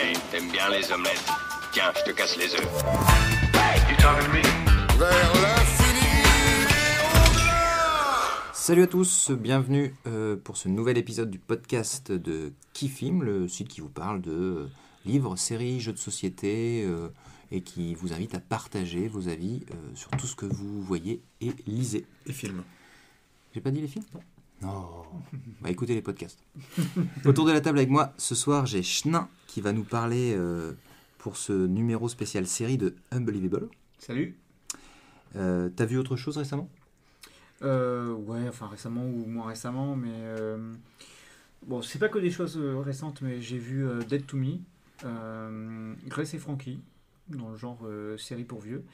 Hey, t'aimes bien les omelettes? Tiens, je te casse les œufs. You talking to me? Vers l'infini et au-delà. Salut à tous, bienvenue pour ce nouvel épisode du podcast de Kifim, le site qui vous parle de livres, séries, jeux de société et qui vous invite à partager vos avis sur tout ce que vous voyez et lisez. Et films. J'ai pas dit les films? Non. Bah écoutez les podcasts. Autour de la table avec moi, ce soir, j'ai Chenin qui va nous parler pour ce numéro spécial série de Unbelievable. Salut. T'as vu autre chose récemment? Ouais, enfin récemment ou moins récemment, mais bon, c'est pas que des choses récentes, mais j'ai vu Dead to Me, Grace et Frankie, dans le genre série pour vieux,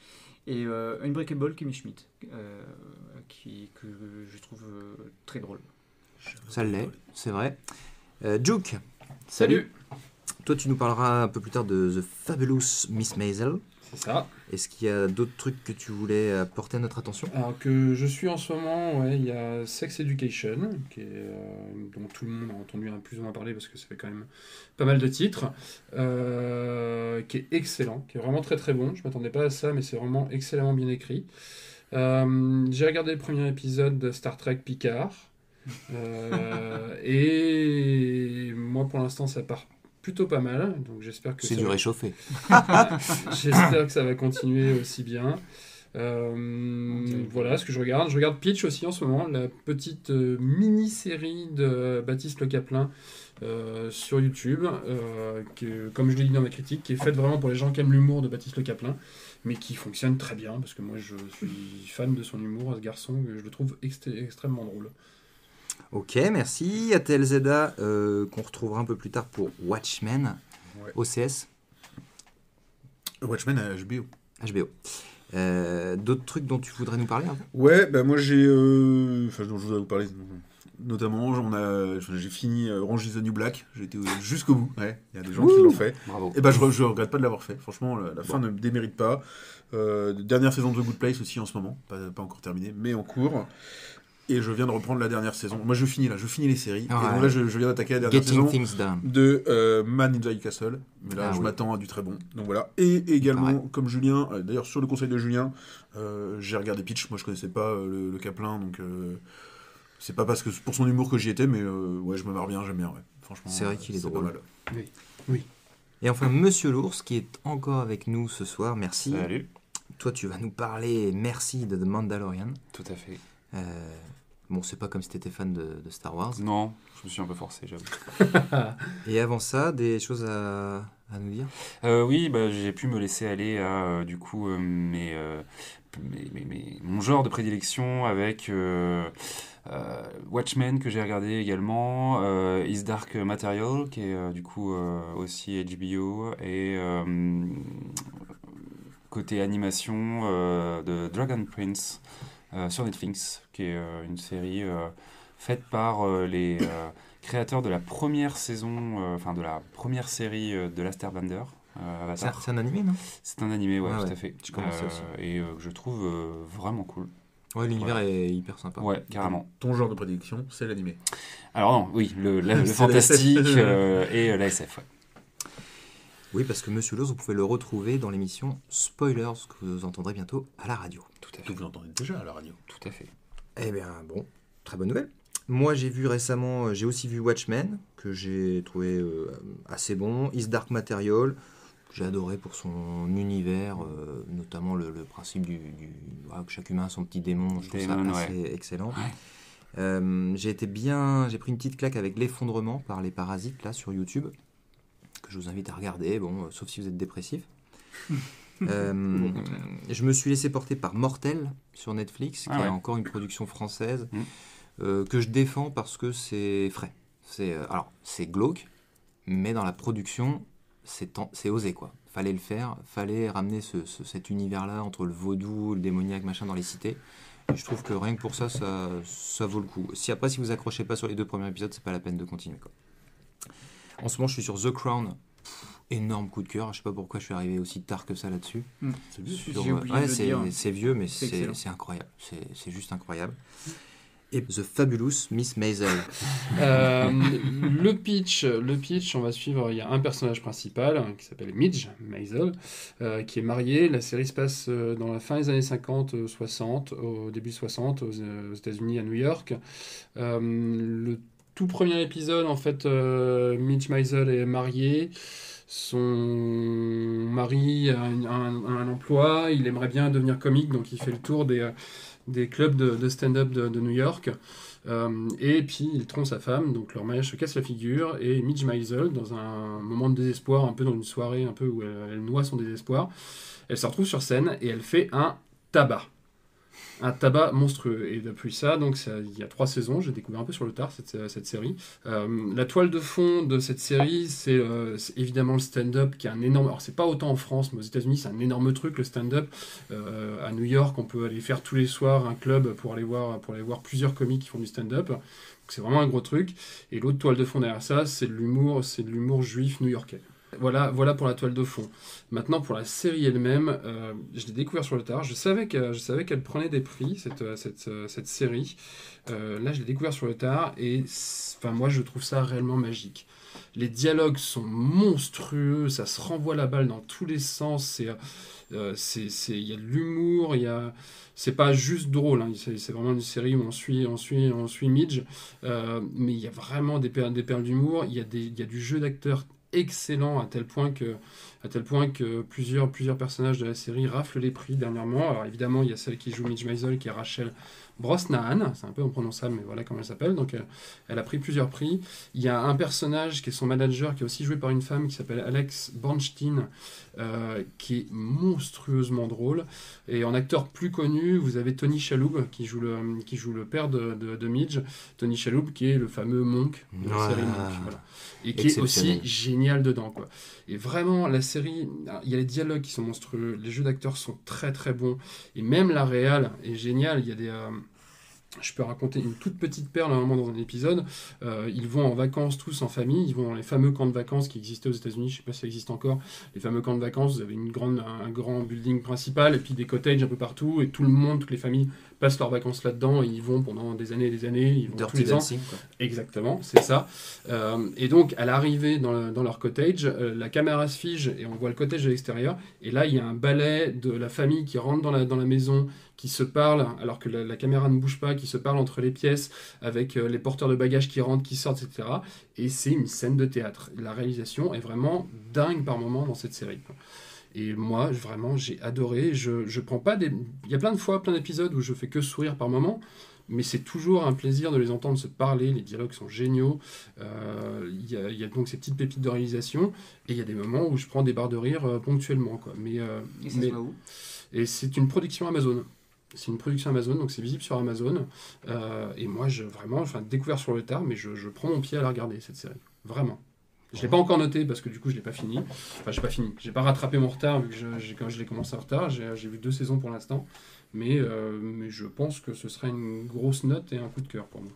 et Unbreakable Kimmy Schmidt, que je trouve très drôle. Ça l'est, c'est vrai. Juke. Salut. Toi, tu nous parleras un peu plus tard de The Fabulous Miss Maisel. C'est ça. Est-ce qu'il y a d'autres trucs que tu voulais apporter à notre attention? Alors que je suis en ce moment, il y a Sex Education, dont tout le monde a entendu plus ou moins parler parce que ça fait quand même pas mal de titres, qui est excellent, qui est vraiment très très bon. Je m'attendais pas à ça, mais c'est vraiment excellemment bien écrit. J'ai regardé le premier épisode de Star Trek Picard, et moi pour l'instant ça part plutôt pas mal, donc j'espère que c'est du réchauffé. J'espère que ça va continuer aussi bien. Voilà ce que je regarde. Je regarde Pitch aussi en ce moment, la petite mini-série de Baptiste Le Caplin sur YouTube, que, comme je l'ai dit dans ma critique, qui est faite vraiment pour les gens qui aiment l'humour de Baptiste Le Caplin, mais qui fonctionne très bien, parce que moi je suis fan de son humour, ce garçon, je le trouve extrêmement drôle. Ok, merci. Atel Zeda, qu'on retrouvera un peu plus tard pour Watchmen, Ouais. OCS, Watchmen à HBO. HBO. D'autres trucs dont tu voudrais nous parler? Ouais, bah moi j'ai... Enfin, dont je voudrais vous parler, notamment, j'ai fini Orange is the New Black, j'ai été jusqu'au bout, ouais, il y a des gens qui l'ont fait. Bravo. Et bah je regrette pas de l'avoir fait, franchement, la fin ne me démérite pas. Dernière saison de The Good Place aussi en ce moment, pas encore terminée, mais en cours. Et je viens de reprendre la dernière saison. Moi je finis les séries, Ah ouais. et donc là je viens d'attaquer la dernière Getting saison Things Done. de Man in the High Castle, mais là je oui. m'attends à du très bon, donc voilà. Et également, Pareil. comme Julien, d'ailleurs sur le conseil de Julien, j'ai regardé Pitch, moi je connaissais pas le Caplin, donc c'est pas parce que pour son humour que j'y étais, mais ouais, je me marre bien, j'aime bien, ouais. Franchement, C'est vrai qu'il est drôle. pas mal. Oui. Et enfin, Monsieur l'Ours, qui est encore avec nous ce soir, merci. Salut, Toi, tu vas nous parler, merci, de The Mandalorian. tout à fait. Bon, c'est pas comme si t'étais fan de Star Wars. Non, je me suis un peu forcé, j'avoue. Et avant ça, des choses à nous dire? Oui, bah, j'ai pu me laisser aller à mon genre de prédilection avec Watchmen que j'ai regardé également, Is Dark Material qui est du coup aussi HBO et côté animation de Dragon Prince sur Netflix qui est une série faite par les créateurs de la première saison, de la première série de Last Airbender, Avatar. C'est un animé, non? C'est un animé, ouais, Ah tout ouais, à fait. je connaissais aussi. Et je trouve vraiment cool. Ouais, l'univers Ouais. est hyper sympa. Ouais, carrément. Ton genre de prédilection, c'est l'animé. Alors non, oui, le C'est fantastique la et la SF, ouais. Oui, parce que Monsieur l'Ours, vous pouvez le retrouver dans l'émission Spoilers, que vous entendrez bientôt à la radio. Tout à Que fait. vous entendez déjà à la radio. Tout à fait. Eh bien, bon, très bonne nouvelle. Moi, j'ai aussi vu Watchmen, que j'ai trouvé assez bon. Is Dark Material, que j'ai adoré pour son univers, notamment le principe voilà, que chaque humain a son petit démon. Je trouve ça Démon, assez ouais. excellent. Ouais. J'ai pris une petite claque avec L'Effondrement par les Parasites, là, sur YouTube, que je vous invite à regarder, bon, sauf si vous êtes dépressif. Je me suis laissé porter par Mortel sur Netflix, qui Ah ouais. est encore une production française, Mm. que je défends parce que c'est frais. Alors, c'est glauque, mais dans la production, c'est osé, quoi. Fallait le faire, fallait ramener cet univers-là entre le vaudou, le démoniaque, machin, dans les cités. Et je trouve que rien que pour ça, ça vaut le coup. Si vous accrochez pas sur les 2 premiers épisodes, c'est pas la peine de continuer, quoi. En ce moment, je suis sur The Crown. Énorme coup de cœur. Je sais pas pourquoi je suis arrivé aussi tard que ça là-dessus. C'est vieux. Sur- J'ai oublié ouais, de le dire. c'est vieux, mais C'est excellent. c'est incroyable. C'est juste incroyable. Et The Fabulous Miss Maisel. Le pitch, on va suivre, il y a un personnage principal qui s'appelle Midge Maisel, qui est marié. La série se passe dans la fin des années 50-60, au début 60, aux États-Unis, à New York. Le tout premier épisode, en fait, Midge Maisel est marié. Son mari a un emploi, il aimerait bien devenir comique, donc il fait le tour des clubs de stand-up de New York. Et puis il trompe sa femme, donc leur mariage se casse la figure, et Midge Maisel, dans un moment de désespoir, un peu dans une soirée un peu où elle noie son désespoir, elle se retrouve sur scène et elle fait un tabac monstrueux. Et depuis ça, donc il y a 3 saisons, j'ai découvert un peu sur le tard cette série. La toile de fond de cette série, c'est évidemment le stand-up, qui est un énorme... Alors c'est pas autant en France, mais aux États-Unis c'est un énorme truc, le stand-up. À New York, on peut aller faire tous les soirs un club pour aller voir plusieurs comiques qui font du stand-up. Donc c'est vraiment un gros truc. Et l'autre toile de fond derrière ça, c'est de l'humour juif new-yorkais. Voilà pour la toile de fond. Maintenant, pour la série elle-même, je l'ai découvert sur le tard. Je savais qu'elle prenait des prix, cette série. Là, je l'ai découvert sur le tard et moi, je trouve ça réellement magique. Les dialogues sont monstrueux, ça se renvoie la balle dans tous les sens. Il y a de l'humour, c'est pas juste drôle, hein. C'est vraiment une série où on suit Midge, mais il y a vraiment des perles d'humour. Il y a du jeu d'acteur excellent, à tel point que plusieurs personnages de la série raflent les prix dernièrement. Alors évidemment, il y a celle qui joue Midge Maisel, qui est Rachel Brosnahan, c'est un peu imprononçable, mais voilà comment elle s'appelle. Donc elle a pris plusieurs prix. Il y a un personnage qui est son manager, qui est aussi joué par une femme, qui s'appelle Alex Bornstein, qui est monstrueusement drôle. Et en acteur plus connu, vous avez Tony Shalhoub, qui joue le père de Midge. Tony Shalhoub, qui est le fameux Monk de la série Monk, voilà. Et qui est aussi génial dedans, quoi. Et vraiment, la série, il y a les dialogues qui sont monstrueux, les jeux d'acteurs sont très très bons, et même la réal est géniale. Il y a des... je peux raconter une toute petite perle à un moment dans un épisode. Ils vont en vacances tous en famille, ils vont dans les fameux camps de vacances qui existaient aux États-Unis, je ne sais pas si ça existe encore. Les fameux camps de vacances, vous avez un grand building principal et puis des cottages un peu partout, et tout le monde, toutes les familles passent leurs vacances là-dedans, et ils vont pendant des années et des années, ils vont Dirty tous les ans. Dancing, quoi. Exactement, c'est ça. Et donc, à l'arrivée dans leur cottage, la caméra se fige et on voit le cottage de l'extérieur. Et là, il y a un balai de la famille qui rentre dans la maison, qui se parle, alors que la caméra ne bouge pas, qui se parle entre les pièces, avec les porteurs de bagages qui rentrent, qui sortent, etc. Et c'est une scène de théâtre. La réalisation est vraiment dingue par moment dans cette série, quoi. Et moi, vraiment, j'ai adoré. Je prends pas des... Il y a plein d'épisodes où je fais que sourire par moment, mais c'est toujours un plaisir de les entendre se parler. Les dialogues sont géniaux. Il y a donc ces petites pépites de réalisation, et il y a des moments où je prends des barres de rire ponctuellement, quoi. Et ça se voit où ? Et c'est une production Amazon. C'est une production Amazon, donc c'est visible sur Amazon. Et moi, découvert sur le tard, mais je prends mon pied à la regarder, cette série. Vraiment. Je ne l'ai pas encore noté parce que du coup, je ne l'ai pas fini. Enfin, j'ai pas fini. Je n'ai pas rattrapé mon retard vu que quand je l'ai commencé en retard. J'ai vu 2 saisons pour l'instant. Mais je pense que ce sera une grosse note et un coup de cœur pour moi.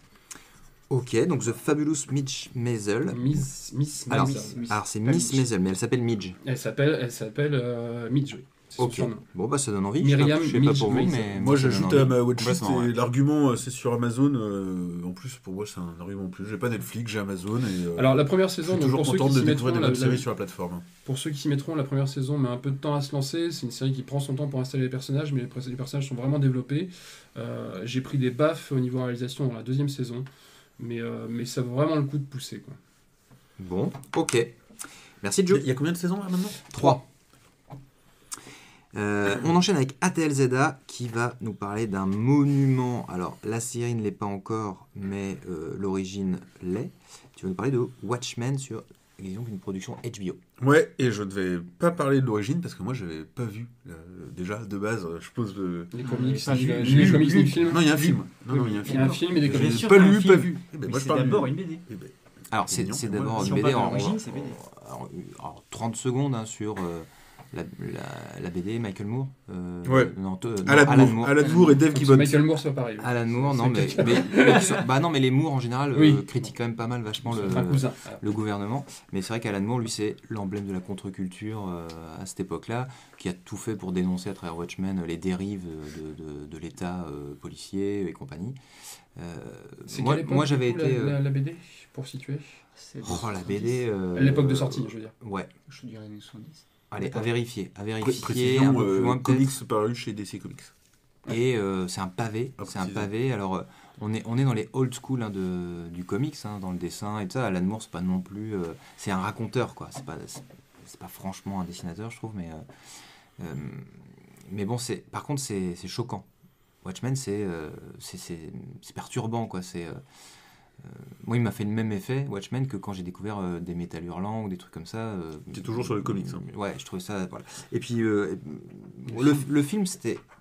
Ok, donc The Fabulous Midge Maisel. Miss Alors, Maisel. alors c'est Miss Maisel, mais elle s'appelle Midge. Elle s'appelle Midge, oui. C'est son Ok, surnom. bon bah ça donne envie. Myriam Je sais pas Midge pour vous, Maisel. mais Moi, ça donne j'ajoute envie. à ma watchlist, Complètement, et ouais. l'argument, c'est sur Amazon. En plus, pour moi, c'est un argument en plus. J'ai pas Netflix, j'ai Amazon. Et, Alors, la première je saison, suis donc, toujours pour ceux content qui de s'y découvrir mettront, des bonnes séries sur la plateforme. pour ceux qui s'y mettront, la première saison met un peu de temps à se lancer. C'est une série qui prend son temps pour installer les personnages, mais les personnages sont vraiment développés. J'ai pris des baffes au niveau réalisation dans la 2e saison, mais ça vaut vraiment le coup de pousser, quoi. Bon, ok. Merci Joe. Il y a combien de saisons là maintenant 3. On enchaîne avec ATLZA qui va nous parler d'un monument. Alors, la série ne l'est pas encore, mais l'origine l'est. Tu vas nous parler de Watchmen sur une production HBO. Ouais, et je ne vais pas parler de l'origine parce que moi, je n'avais pas vu. Déjà, de base, je pose le. Les comics, pas vu. les comics, les films. Non, il y a un film. Non, il y a un Il y film. a un film et des Je comics. suis sûr Pas qu'il y a un lu, film. pas vu. Eh ben, Mais moi, je c'est parle d'abord du- une BD. Eh ben, Alors, c'est mignon. d'abord Si une on BD. parle de Alors, l'origine, c'est BD. alors, 30 secondes hein, sur la BD, Michael Moore. Ouais. Non, Alan Moore. Alan Moore et Dave Faut que Gibbons. Michael Moore soit pareil. Alan Moore, non, C'est mais, quelqu'un. non, mais les Moore en général Oui. critiquent quand même pas mal vachement C'est un cousin. le gouvernement. Mais c'est vrai qu'Alan Moore, lui, c'est l'emblème de la contre-culture à cette époque-là, qui a tout fait pour dénoncer à travers Watchmen les dérives de l'État policier et compagnie. C'est Moi, quelle époque, moi j'avais du coup, été. la BD, pour situer C'est La BD. À l'époque de sortie, je veux dire. Ouais. Je dirais les 70. Allez, à vérifier. Précision, un peu plus loin peut-être. comics paru chez DC Comics. Et c'est un pavé. Ah, C'est un précisément. pavé. Alors, on est dans les old school du comics, dans le dessin et tout ça. Alan Moore, c'est pas non plus. C'est un raconteur, quoi. C'est pas franchement un dessinateur, je trouve, mais bon, par contre, c'est choquant. Watchmen, c'est perturbant, quoi. Moi, il m'a fait le même effet, Watchmen, que quand j'ai découvert des métal hurlants ou des trucs comme ça. T'es toujours sur les comics, hein. Ouais, je trouvais ça. Voilà. Et puis, le film,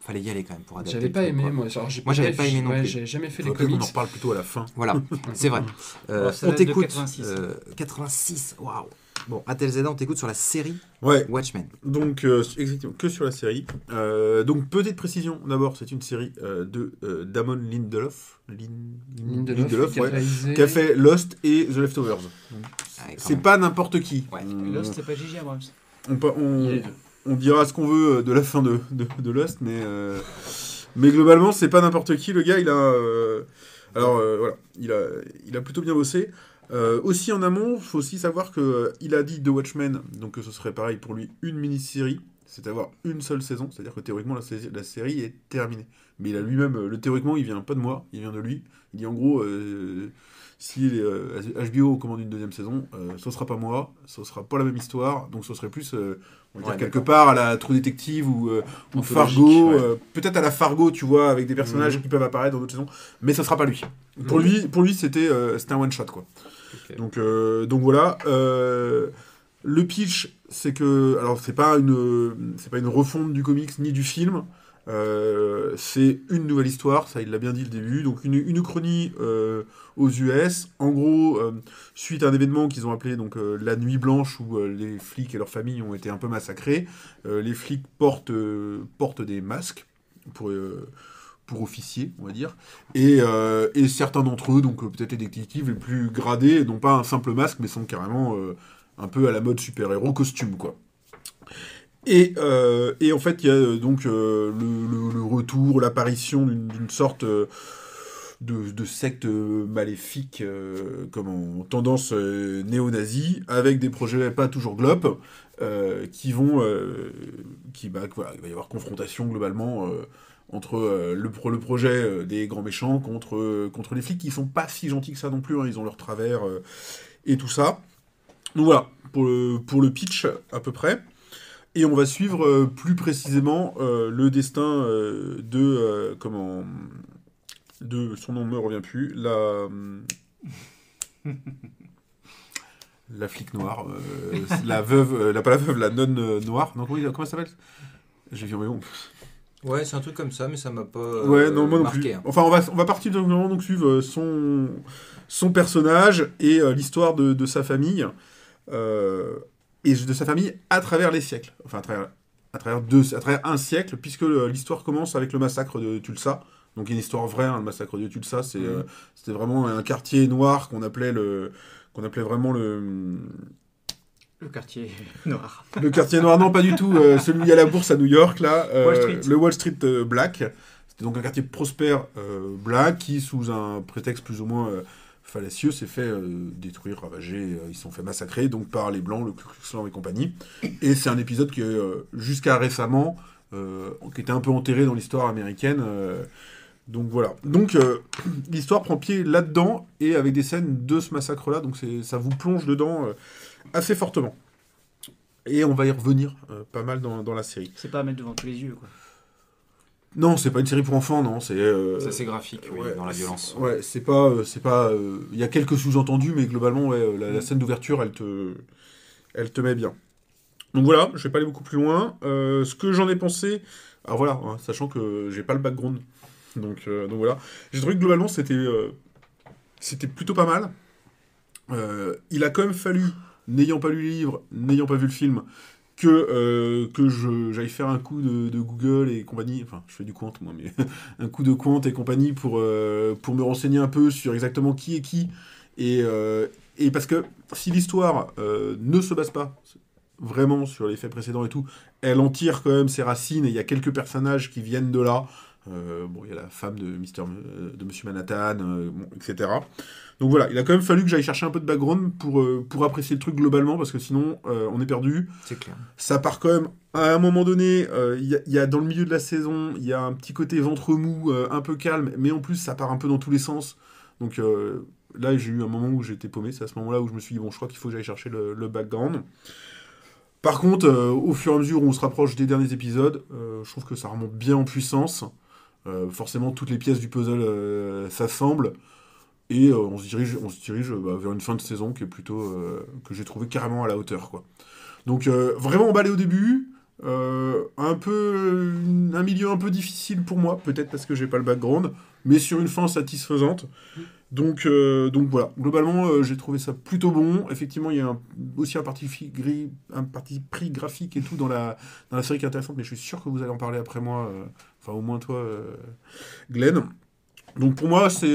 fallait y aller quand même pour adapter. J'avais le pas truc, aimé, quoi. moi. Moi, j'avais pas aimé non plus. J'ai jamais fait les Faudrait qu'on comics. en reparle plutôt à la fin. Voilà, c'est vrai. Alors, ça On date de t'écoute. 86. 86, waouh. Bon, Atelzeda, on t'écoute sur la série Ouais, Watchmen. donc exactement, que sur la série. Donc petite précision, d'abord, c'est une série de Damon Lindelof. Lindelof, qui a ouais, réalisé... qui a fait Lost et The Leftovers. Donc, Ah, quand c'est même. pas n'importe qui. Ouais. Lost, c'est pas J.J. Abrams. On- Il y a les deux. on dira ce qu'on veut de la fin de Lost, mais globalement, c'est pas n'importe qui. Le gars, il a. Voilà, il a plutôt bien bossé. Aussi en amont, il faut aussi savoir qu'il a dit The Watchmen, donc que ce serait pareil pour lui, une mini-série, c'est à dire une seule saison, c'est-à-dire que théoriquement la série est terminée. Mais il a lui-même, théoriquement, il vient pas de moi, il vient de lui. Il dit en gros, si HBO commande une deuxième saison, ce sera pas moi, ce sera pas la même histoire, donc ce serait plus, on va dire Ouais, quelque d'accord. part à la True Detective ou Anthologique, Fargo, ouais. peut-être à la Fargo, tu vois, avec des personnages Mhm. qui peuvent apparaître dans d'autres saisons, mais ce sera pas lui. Pour lui, c'était un one shot, quoi. Ok. Donc voilà. Le pitch, c'est que, alors c'est pas une refonte du comics ni du film. C'est une nouvelle histoire, ça il l'a bien dit le début. Donc une uchronie aux US. En gros, suite à un événement qu'ils ont appelé donc la Nuit Blanche, où les flics et leurs familles ont été un peu massacrés. Les flics portent des masques pour officiers, on va dire, et certains d'entre eux, donc peut-être les détectives les plus gradés, n'ont pas un simple masque, mais sont carrément un peu à la mode super-héros costume, quoi. Et en fait, il y a donc le retour, l'apparition d'une sorte de secte maléfique, comme en tendance néo-nazie, avec des projets pas toujours glop, voilà, il va y avoir confrontation globalement entre le projet des grands méchants contre les flics qui sont pas si gentils que ça non plus, hein, ils ont leur travers et tout ça. Donc voilà, pour le pitch à peu près. Et on va suivre plus précisément le destin de son nom ne me revient plus, la flic noire, la veuve, pas la veuve, la nonne noire. Non, comment ça s'appelle? J'ai vu en mémoire. Ouais, c'est un truc comme ça, mais ça m'a pas Ouais, non, moi non marqué. plus. Hein. Enfin, on va partir donc suivre son personnage et l'histoire de sa famille, et de sa famille à travers les siècles. Enfin, à travers un siècle, puisque l'histoire commence avec le massacre de Tulsa. Donc, il y a une histoire vraie, hein, le massacre de Tulsa. C'était vraiment un quartier noir qu'on appelait vraiment Le quartier noir. le quartier noir, non, pas du tout. Celui à la bourse à New York, là. Wall Street. Le Wall Street Black. C'était donc un quartier prospère black qui, sous un prétexte plus ou moins fallacieux, s'est fait détruire, ravager. Ils se sont fait massacrer donc par les Blancs, le Ku Klux Klan et compagnie. Et c'est un épisode qui, jusqu'à récemment, qui était un peu enterré dans l'histoire américaine. Donc voilà. Donc l'histoire prend pied là-dedans et avec des scènes de ce massacre-là. Donc ça vous plonge dedans assez fortement. Et on va y revenir pas mal dans la série. C'est pas à mettre devant tous les yeux, quoi. Non, c'est pas une série pour enfants, non. C'est C'est assez graphique, oui, ouais, dans la violence. Ouais, c'est pas. Il y a quelques sous-entendus, mais globalement, ouais, la scène d'ouverture, elle te met bien. Donc voilà, je vais pas aller beaucoup plus loin. Ce que j'en ai pensé, alors voilà, hein, sachant que j'ai pas le background, donc voilà, j'ai trouvé que globalement c'était plutôt pas mal. Il a quand même fallu, n'ayant pas lu le livre, n'ayant pas vu le film, j'aille faire un coup de Google et compagnie, enfin je fais du compte moi, mais un coup de compte et compagnie pour me renseigner un peu sur exactement qui est qui, et parce que si l'histoire ne se base pas vraiment sur les faits précédents et tout, elle en tire quand même ses racines, et il y a quelques personnages qui viennent de là. Bon, il y a la femme de Monsieur Manhattan, bon, etc. Donc voilà, il a quand même fallu que j'aille chercher un peu de background pour apprécier le truc globalement, parce que sinon, on est perdu. C'est clair. Ça part quand même, à un moment donné, il y a dans le milieu de la saison, il y a un petit côté ventre mou, un peu calme, mais en plus, ça part un peu dans tous les sens. Donc là, j'ai eu un moment où j'étais paumé, c'est à ce moment-là où je me suis dit, bon, je crois qu'il faut que j'aille chercher le background. Par contre, au fur et à mesure où on se rapproche des derniers épisodes, je trouve que ça remonte bien en puissance. Forcément, toutes les pièces du puzzle s'assemblent, et on se dirige vers une fin de saison qui est plutôt que j'ai trouvé carrément à la hauteur, quoi. Donc vraiment emballé au début, un milieu un peu difficile pour moi, peut-être parce que j'ai pas le background, mais sur une fin satisfaisante. Donc voilà, globalement j'ai trouvé ça plutôt bon. Effectivement, il y a aussi un parti pris graphique et tout dans la série qui est intéressante, mais je suis sûr que vous allez en parler après moi, enfin au moins toi Glenn. Donc pour moi c'est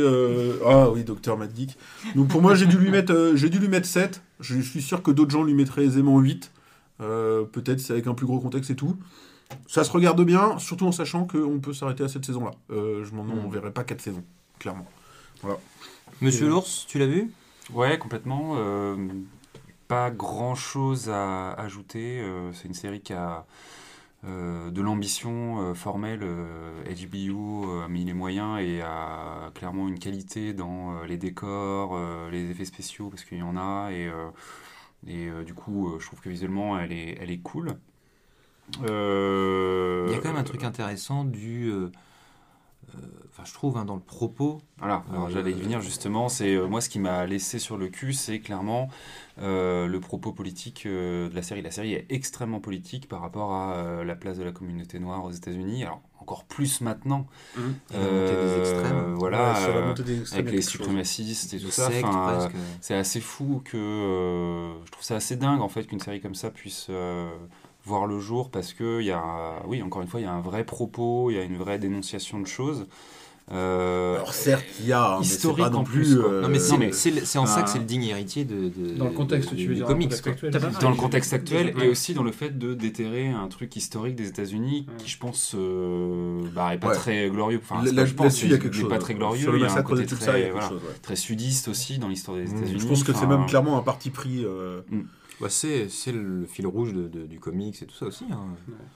ah oui, Dr Matt Geek. Donc pour moi j'ai dû lui mettre 7. Je suis sûr que d'autres gens lui mettraient aisément 8. Peut-être c'est avec un plus gros contexte et tout. Ça se regarde bien, surtout en sachant qu'on peut s'arrêter à cette saison-là. Je m'en verrai pas 4 saisons, clairement. Voilà. Monsieur l'ours, tu l'as vu ? Ouais, complètement. Pas grand-chose à ajouter. C'est une série qui a de l'ambition formelle. HBO a mis les moyens et a clairement une qualité dans les décors, les effets spéciaux, parce qu'il y en a. Et du coup, je trouve que visuellement, elle est cool. Il y a quand même un truc intéressant enfin, je trouve, dans le propos. Voilà, alors j'allais y venir justement. C'est moi, ce qui m'a laissé sur le cul, c'est clairement le propos politique de la série. La série est extrêmement politique par rapport à la place de la communauté noire aux États-Unis. Alors encore plus maintenant. Et la montée des extrêmes. Voilà, Ouais, sur la montée des extrêmes, avec il y a les quelque chose. suprémacistes et tout ça. Secte, Enfin, presque. c'est assez fou que je trouve ça assez dingue en fait qu'une série comme ça puisse voir le jour, parce que il y a, oui, encore une fois, il y a un vrai propos, il y a une vraie dénonciation de choses. Alors certes, il y a, mais c'est historique pas non en plus. plus, quoi. Non, mais mais- c'est en ça que c'est le digne héritier Dans le contexte, tu veux du dire, comics, dans le contexte quoi. actuel. T'as pas c'est parlé ça. Dans le contexte actuel, Ouais. et aussi dans le fait de déterrer un truc historique des États-Unis qui, je pense, est pas Ouais. très glorieux. Enfin, c'est Là, pas, je pense, là-dessus, il y a il quelque n'est chose. pas très glorieux. Sur le Il y a un massacre de côté tout très, ça, il y a quelque voilà, chose. Ouais. très sudiste aussi dans l'histoire des États-Unis. Je pense que c'est Enfin, même clairement un parti pris. Bah, c'est le fil rouge du comics et tout ça aussi.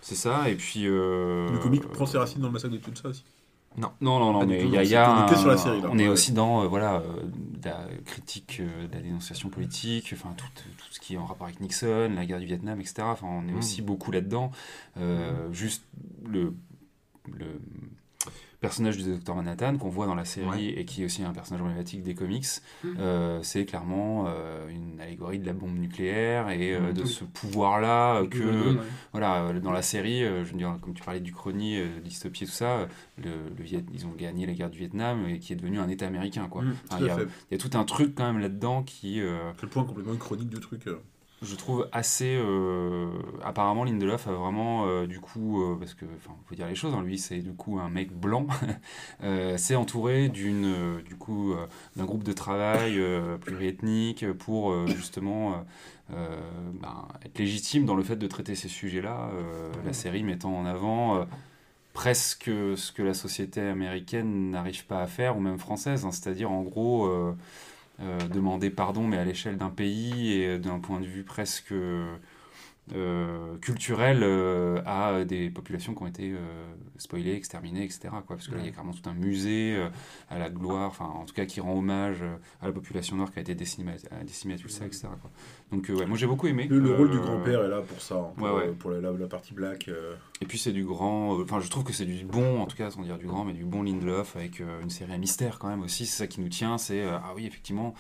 c'est ça, et puis. Le comic prend ses racines dans le massacre de tout ça aussi. Non, Pas du mais tout, il y a, non, il y a on est que un- sur la série, là. on est Ouais. aussi dans de la critique, de la dénonciation politique, enfin tout ce qui est en rapport avec Nixon, la guerre du Vietnam, etc. Enfin, on est aussi beaucoup là-dedans. Juste le personnage du Dr Manhattan qu'on voit dans la série et qui est aussi un personnage emblématique des comics, c'est clairement une allégorie de la bombe nucléaire et de ce pouvoir-là que voilà, dans la série, je veux dire, comme tu parlais du Chrony, dystopie et tout ça, ils ont gagné la guerre du Vietnam et qui est devenu un État américain, quoi. Enfin, Tout il à fait. y a tout un truc quand même là-dedans qui, Quel point complètement une chronique du truc. je trouve assez. Apparemment, Lindelof a vraiment, du coup, parce que, enfin, faut dire les choses, hein, lui, c'est du coup un mec blanc, s'est entouré d'un groupe de travail pluriethnique pour justement être légitime dans le fait de traiter ces sujets-là. La série mettant en avant presque ce que la société américaine n'arrive pas à faire, ou même française, hein, c'est-à-dire en gros. Demander pardon, mais à l'échelle d'un pays et d'un point de vue presque culturel à des populations qui ont été spoilées, exterminées, etc. Quoi, parce que là, il y a carrément tout un musée à la gloire, enfin, en tout cas, qui rend hommage à la population noire qui a été décimée à Tulsa, etc. Quoi. Donc, ouais, moi, j'ai beaucoup aimé. Le rôle du grand-père est là pour ça, hein, ouais. pour la partie black. Et puis c'est du grand, enfin je trouve que c'est du bon, en tout cas sans dire du grand, mais du bon Lindelof avec une série à mystère quand même aussi, c'est ça qui nous tient, c'est ah oui effectivement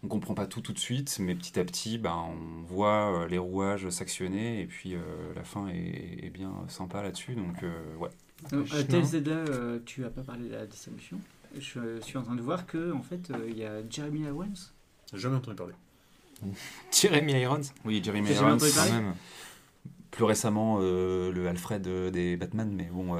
on comprend pas tout de suite, mais petit à petit on voit les rouages s'actionner et puis la fin est bien sympa là-dessus, donc ouais. À TLZ-là, tu n'as pas parlé de la distribution. Je suis en train de voir que en fait, il y a Jeremy Irons. J'ai jamais entendu parler. Jeremy Irons. Oui, Jeremy T'as jamais Irons, entendu parler Quand même. Plus récemment, le Alfred des Batman, mais bon.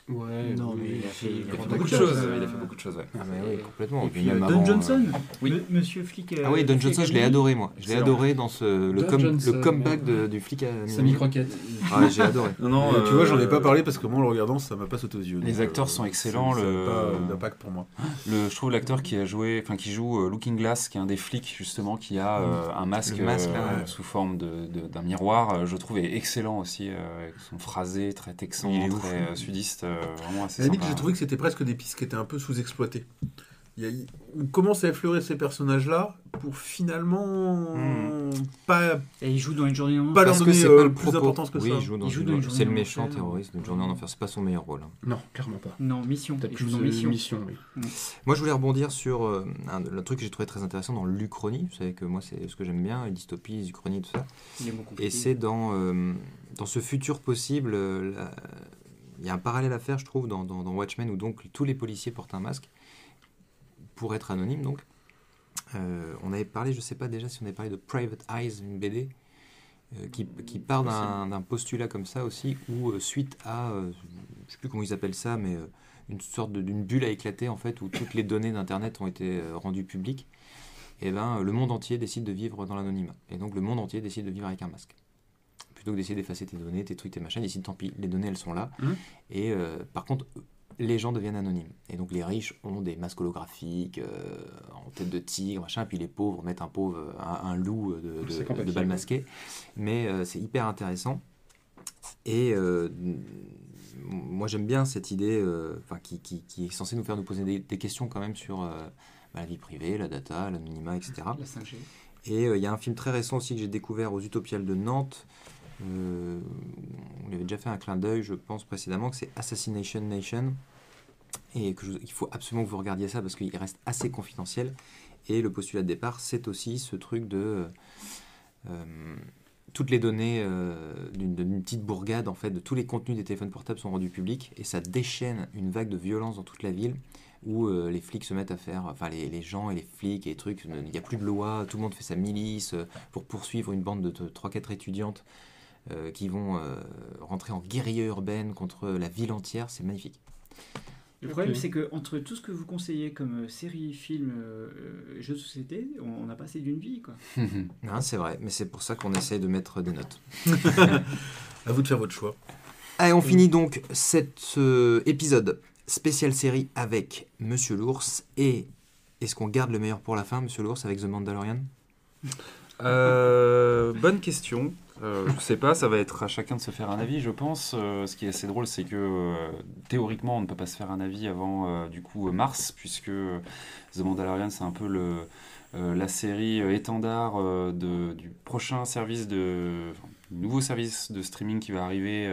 Ouais, Non, oui, mais il a fait beaucoup de choses. Il a fait beaucoup de choses, ouais. Ah, mais oui, complètement. Et puis même Don avant, Johnson, oui. Monsieur Flic. Ah oui, Don Johnson, je l'ai adoré, moi. Je l'ai Excellent. adoré dans Don Johnson, le comeback du flic à Samy Croquette. Ah, j'ai adoré. Non, Tu vois, j'en ai pas parlé parce que moi, en le regardant, ça m'a pas sauté aux yeux. Les donc, acteurs sont excellents. Ça n'a pas d'impact pour moi. Je trouve l'acteur qui joue Looking Glass, qui est un des flics justement, qui a un masque, Le masque, là, ouais. sous forme d'un miroir, je trouve est excellent aussi, avec son phrasé très texan, Il est très ouf. sudiste, vraiment assez À la limite, sympa. j'ai trouvé que c'était presque des pistes qui étaient un peu sous-exploitées. On commence à effleurer ces personnages-là pour finalement pas Et il joue dans une journée en Pas enfer. leur Parce que donner c'est pas le plus propos. d'importance que Oui, ça. il joue dans Il joue une- dans une C'est journée le en méchant enfer. terroriste d'une journée en enfer. C'est pas son meilleur rôle. Hein. Non, clairement pas. Non, Mission. Peut-être Il joue plus dans Mission. Mission, oui. Moi, je voulais rebondir sur le truc que j'ai trouvé très intéressant dans l'Uchronie. Vous savez que moi, c'est ce que j'aime bien, les dystopies, les uchronies, tout ça. Il est beaucoup compliqué. Et c'est dans ce futur possible, il y a un parallèle à faire, je trouve, dans Watchmen, où donc tous les policiers portent un masque pour être anonymes. Donc, on avait parlé, je sais pas déjà si on avait parlé de Private Eyes, une BD qui part d'un postulat comme ça aussi, où suite à, je sais plus comment ils appellent ça, mais une sorte d'une bulle a éclaté en fait, où toutes les données d'internet ont été rendues publiques. Et ben, le monde entier décide de vivre dans l'anonymat. Et donc le monde entier décide de vivre avec un masque. Plutôt que d'essayer d'effacer tes données, tes trucs, tes machins, ils décident, tant pis, les données elles sont là. Et par contre, les gens deviennent anonymes. Et donc les riches ont des masques holographiques en tête de tigre, machin, puis les pauvres mettent un loup de balles masquées. Mais c'est hyper intéressant. Et moi j'aime bien cette idée qui est censée nous poser des questions quand même sur la vie privée, la data, l'anonymat, etc. La 5G. Et il y a un film très récent aussi que j'ai découvert aux Utopiales de Nantes. On lui avait déjà fait un clin d'œil, je pense précédemment, que c'est Assassination Nation. Et il faut absolument que vous regardiez ça parce qu'il reste assez confidentiel. Et le postulat de départ, c'est aussi ce truc de toutes les données d'une petite bourgade, en fait, de tous les contenus des téléphones portables sont rendus publics. Et ça déchaîne une vague de violence dans toute la ville, où les flics se mettent à faire, enfin les gens et les flics et les trucs, il n'y a plus de loi, tout le monde fait sa milice pour poursuivre une bande de 3-4 étudiantes qui vont rentrer en guérilla urbaine contre la ville entière. C'est magnifique. Le problème, c'est que entre tout ce que vous conseillez comme séries, films, jeux de société, on a passé d'une vie, quoi. Non, c'est vrai, mais c'est pour ça qu'on essaye de mettre des notes. À vous de faire votre choix. Allez, on finit donc cet épisode spécial série avec Monsieur l'Ours. Et est-ce qu'on garde le meilleur pour la fin, Monsieur l'Ours, avec The Mandalorian ? Bonne question. Je sais pas, ça va être à chacun de se faire un avis, je pense. Ce qui est assez drôle, c'est que théoriquement, on ne peut pas se faire un avis avant mars, puisque The Mandalorian, c'est un peu la série étendard du prochain service nouveau service de streaming qui va arriver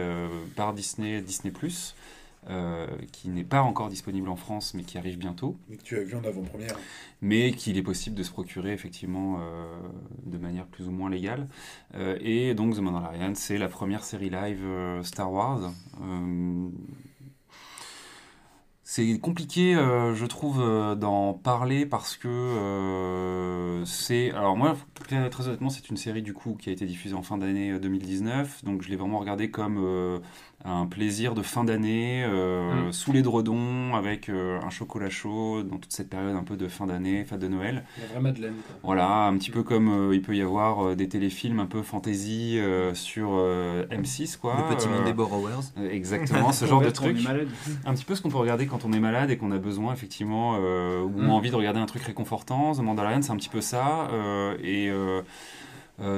par Disney+, qui n'est pas encore disponible en France, mais qui arrive bientôt. Mais que tu as vu en avant-première. Mais qu'il est possible de se procurer effectivement de manière plus ou moins légale. Et donc The Mandalorian, c'est la première série live Star Wars. C'est compliqué, je trouve, d'en parler parce que c'est... Alors moi, très honnêtement, c'est une série du coup qui a été diffusée en fin d'année 2019. Donc je l'ai vraiment regardée comme un plaisir de fin d'année, sous l'édredon, avec un chocolat chaud, dans toute cette période un peu de fin d'année, fête de Noël. La vraie Madeleine, quoi. Voilà, un petit peu comme il peut y avoir des téléfilms un peu fantasy sur M6, quoi. Le petit monde des Borrowers. Exactement, ce genre de On truc. est malade. Un petit peu ce qu'on peut regarder quand on est malade et qu'on a besoin, effectivement, ou on a envie de regarder un truc réconfortant. The Mandalorian, c'est un petit peu ça.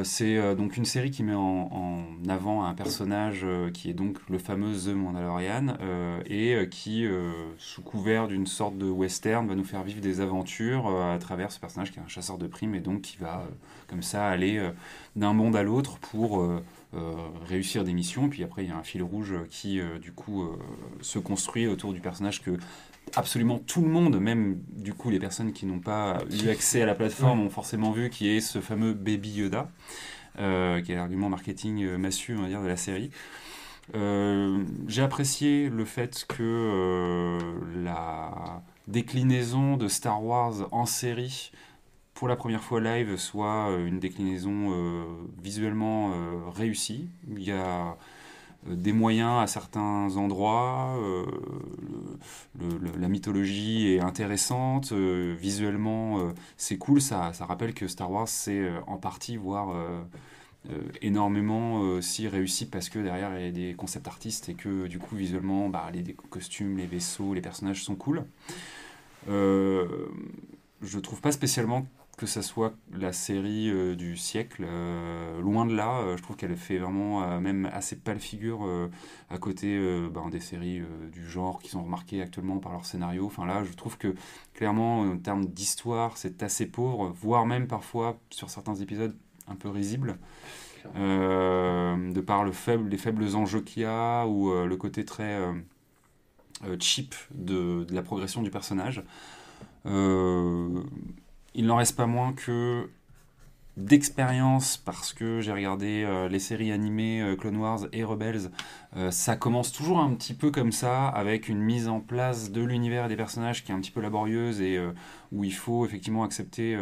C'est donc une série qui met en avant un personnage qui est donc le fameux The Mandalorian et qui, sous couvert d'une sorte de western, va nous faire vivre des aventures à travers ce personnage qui est un chasseur de primes et donc qui va comme ça aller d'un monde à l'autre pour réussir des missions. Puis après, il y a un fil rouge qui, du coup, se construit autour du personnage que absolument tout le monde, même du coup les personnes qui n'ont pas eu accès à la plateforme ont forcément vu, qui est ce fameux Baby Yoda, qui est l'argument marketing massue, on va dire, de la série. J'ai apprécié le fait que la déclinaison de Star Wars en série pour la première fois live, soit une déclinaison visuellement réussie. Il y a des moyens à certains endroits, la mythologie est intéressante, visuellement c'est cool, ça rappelle que Star Wars c'est en partie, voire énormément aussi réussi parce que derrière il y a des concept artistes et que du coup visuellement les costumes, les vaisseaux, les personnages sont cool. Je trouve pas spécialement que ça soit la série du siècle, loin de là, je trouve qu'elle fait vraiment même assez pâle figure à côté des séries du genre qui sont remarquées actuellement par leur scénario. Enfin là, je trouve que clairement, en termes d'histoire, c'est assez pauvre, voire même parfois, sur certains épisodes, un peu risible, de par les faibles enjeux qu'il y a, ou le côté très cheap de la progression du personnage. Il n'en reste pas moins que d'expérience, parce que j'ai regardé les séries animées Clone Wars et Rebels, ça commence toujours un petit peu comme ça, avec une mise en place de l'univers et des personnages qui est un petit peu laborieuse et où il faut effectivement accepter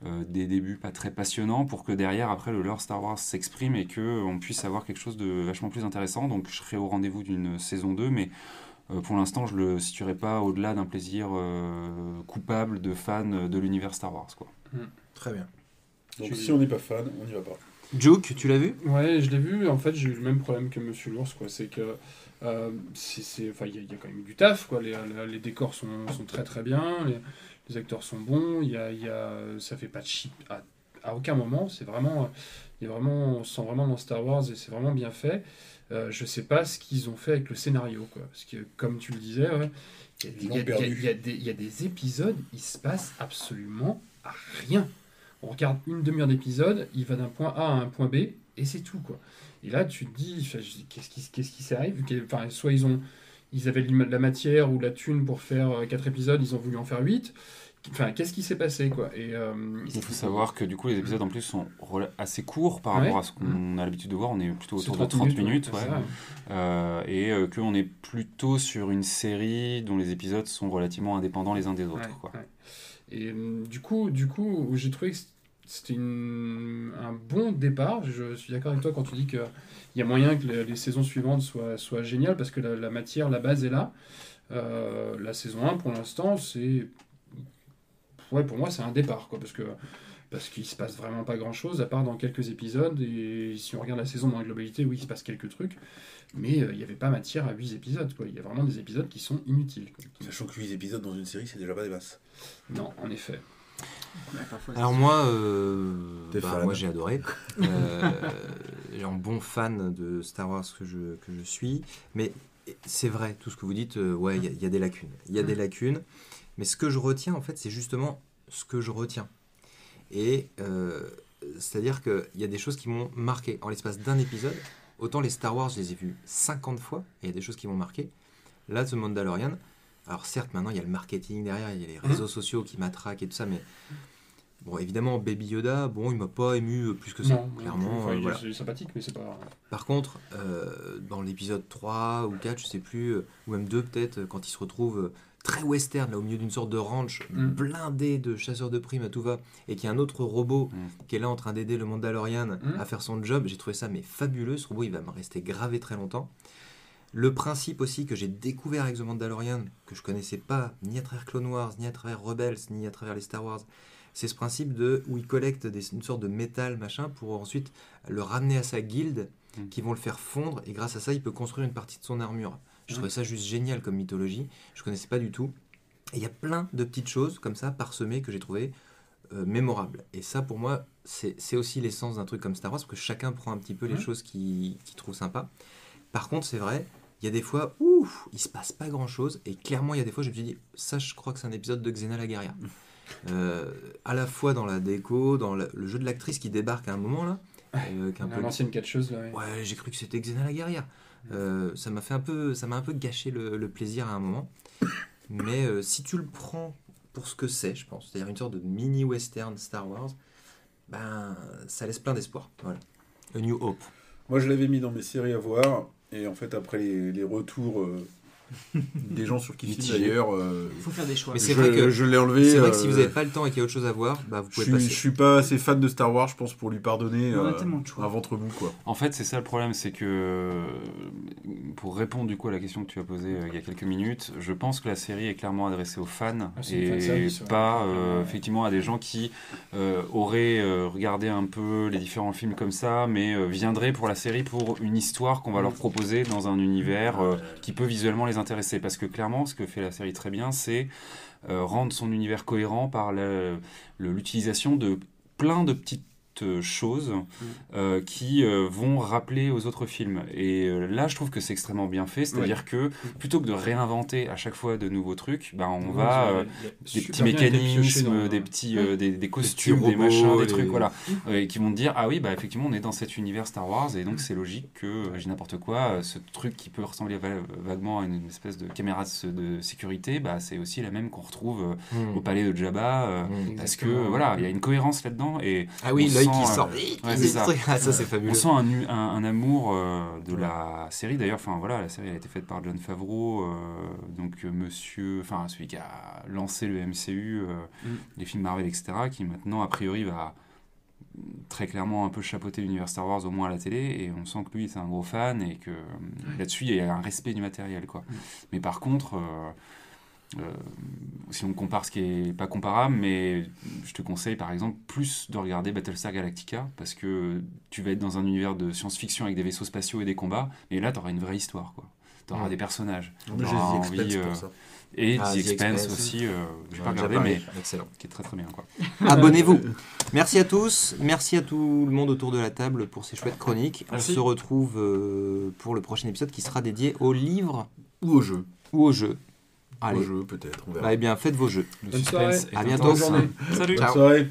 des débuts pas très passionnants pour que derrière, après, le lore Star Wars s'exprime et qu'on puisse avoir quelque chose de vachement plus intéressant. Donc je serai au rendez-vous d'une saison 2, mais pour l'instant, je le situerai pas au-delà d'un plaisir coupable de fan de l'univers Star Wars, quoi. Très bien. Donc si on n'est pas fan, on n'y va pas. Joke, tu l'as vu ? Ouais, je l'ai vu. En fait, j'ai eu le même problème que Monsieur l'Ours, quoi. C'est que il y a quand même du taf, quoi. Les décors sont très très bien, les acteurs sont bons. Ça fait pas de cheap à aucun moment. C'est vraiment, on se sent vraiment dans Star Wars et c'est vraiment bien fait. Je sais pas ce qu'ils ont fait avec le scénario, quoi. Parce que, comme tu le disais, ouais, il y a des épisodes, il se passe absolument rien. On regarde une demi-heure d'épisode, il va d'un point A à un point B, et c'est tout, quoi. Et là, tu te dis, qu'est-ce qui s'est arrivé ? Enfin, soit ils avaient de la matière ou la thune pour faire 4 épisodes, ils ont voulu en faire 8. Enfin, qu'est-ce qui s'est passé, quoi ? Il faut savoir que du coup les épisodes en plus sont assez courts par rapport à ce qu'on a l'habitude de voir. On est plutôt autour de 30 minutes, et qu'on est plutôt sur une série dont les épisodes sont relativement indépendants les uns des autres, quoi. Et du coup, j'ai trouvé que c'était un bon départ. Je suis d'accord avec toi quand tu dis qu'il y a moyen que les saisons suivantes soient géniales, parce que la matière, la base est là. La saison 1, pour l'instant, c'est... Ouais, pour moi, c'est un départ, quoi, parce qu'il se passe vraiment pas grand-chose, à part dans quelques épisodes, et si on regarde la saison dans la globalité, oui, il se passe quelques trucs, mais il n'y avait pas matière à 8 épisodes, quoi. Il y a vraiment des épisodes qui sont inutiles, quoi. Sachant que 8 épisodes dans une série, c'est déjà pas des masses. Non, en effet. Alors moi, moi j'ai adoré. Un bon fan de Star Wars que je suis, mais c'est vrai, tout ce que vous dites, il y a des lacunes. Il y a des lacunes. Mais ce que je retiens, en fait, c'est justement ce que je retiens. Et c'est-à-dire qu'il y a des choses qui m'ont marqué. En l'espace d'un épisode, autant les Star Wars, je les ai vus 50 fois, et il y a des choses qui m'ont marqué. Là, The Mandalorian, alors certes, maintenant, il y a le marketing derrière, il y a les réseaux sociaux qui matraquent et tout ça, mais... Bon, évidemment, Baby Yoda, il m'a pas ému plus que ça, non, clairement. Il est sympathique, mais c'est pas... Par contre, dans l'épisode 3 ou 4, je sais plus, ou même 2 peut-être, quand il se retrouve... très western, là, au milieu d'une sorte de ranch blindé de chasseurs de primes à tout va, et qu'il y a un autre robot qui est là en train d'aider le Mandalorian à faire son job. J'ai trouvé ça fabuleux. Ce robot, il va me rester gravé très longtemps. Le principe aussi que j'ai découvert avec The Mandalorian, que je connaissais pas ni à travers Clone Wars, ni à travers Rebels, ni à travers les Star Wars, c'est ce principe où il collecte une sorte de métal machin pour ensuite le ramener à sa guilde, qui vont le faire fondre, et grâce à ça, il peut construire une partie de son armure. Je trouvais ça juste génial comme mythologie. Je connaissais pas du tout. Et il y a plein de petites choses comme ça, parsemées, que j'ai trouvé mémorables. Et ça, pour moi, c'est aussi l'essence d'un truc comme Star Wars, parce que chacun prend un petit peu les choses qu'il trouve sympas. Par contre, c'est vrai, il y a des fois où il se passe pas grand-chose. Et clairement, il y a des fois, je me suis dit, ça, je crois que c'est un épisode de Xena la guerrière. À la fois dans la déco, dans le jeu de l'actrice qui débarque à un moment, là. L'ancienne catcheuse, là. Ouais, j'ai cru que c'était Xena la guerrière. Ça m'a un peu gâché le plaisir à un moment, mais si tu le prends pour ce que c'est, je pense, c'est-à-dire une sorte de mini western Star Wars, ça laisse plein d'espoir. Voilà. A New Hope. Moi, je l'avais mis dans mes séries à voir, et en fait, après les retours Des gens sur qui Mitigé. d'ailleurs. Il faut faire des choix. Mais c'est vrai que je l'ai enlevé. C'est vrai que si vous n'avez pas le temps et qu'il y a autre chose à voir, bah vous pouvez je passer. suis pas assez fan de Star Wars, je pense, pour lui pardonner On a tellement de choix. un ventre mou, quoi. En fait, c'est ça le problème, c'est que pour répondre du coup à la question que tu as posée il y a quelques minutes, je pense que la série est clairement adressée aux fans Ah, c'est une et fanservice, ouais. pas effectivement à des gens qui auraient regardé un peu les différents films comme ça, mais viendraient pour la série pour une histoire qu'on va leur proposer dans un univers qui peut visuellement les intéresser. Parce que clairement, ce que fait la série très bien, c'est rendre son univers cohérent par l'utilisation de plein de petites choses qui vont rappeler aux autres films. Et là, je trouve que c'est extrêmement bien fait. C'est-à-dire que plutôt que de réinventer à chaque fois de nouveaux trucs, bah, on va des petits mécanismes, des petits des costumes, des robots, machins, des les- trucs, voilà, qui vont te dire ah oui, bah effectivement, on est dans cet univers Star Wars et donc c'est logique que je dis n'importe quoi, ce truc qui peut ressembler vaguement à une espèce de caméra de sécurité, bah c'est aussi la même qu'on retrouve au palais de Jabba, parce que Exactement. voilà, il y a une cohérence là-dedans et Ah oui, on l'œil sent, qui sort. ouais, c'est ça. Ah, ça c'est on fabuleux. sent un amour de la série. D'ailleurs, enfin voilà, la série a été faite par Jon Favreau, donc monsieur, enfin celui qui a lancé le MCU, les films Marvel, etc., qui maintenant a priori va très clairement un peu chapeauter l'univers Star Wars, au moins à la télé, et on sent que lui c'est un gros fan et que là-dessus il y a un respect du matériel, quoi. Mais par contre, si on compare ce qui est pas comparable, mais je te conseille par exemple plus de regarder Battlestar Galactica, parce que tu vas être dans un univers de science-fiction avec des vaisseaux spatiaux et des combats, et là tu auras une vraie histoire, quoi. Tu auras des personnages. J'ai T'auras The Expanse envie, pour ça. et Ah, The The Expanse Expanse. aussi, j'ai pas Déjà regardé, parlé. mais Excellent. qui est très très bien, quoi. Abonnez-vous. Merci à tous. Merci à tout le monde autour de la table pour ces chouettes chroniques. Merci. On se retrouve pour le prochain épisode qui sera dédié aux livres Ou au jeu. ou aux jeux. Allez. Au jeu, peut-être, on verra. Bah, eh bien, faites vos jeux. Le Bonne suspense soirée. est À bientôt. intense. Salut. Bonne Ciao. soirée.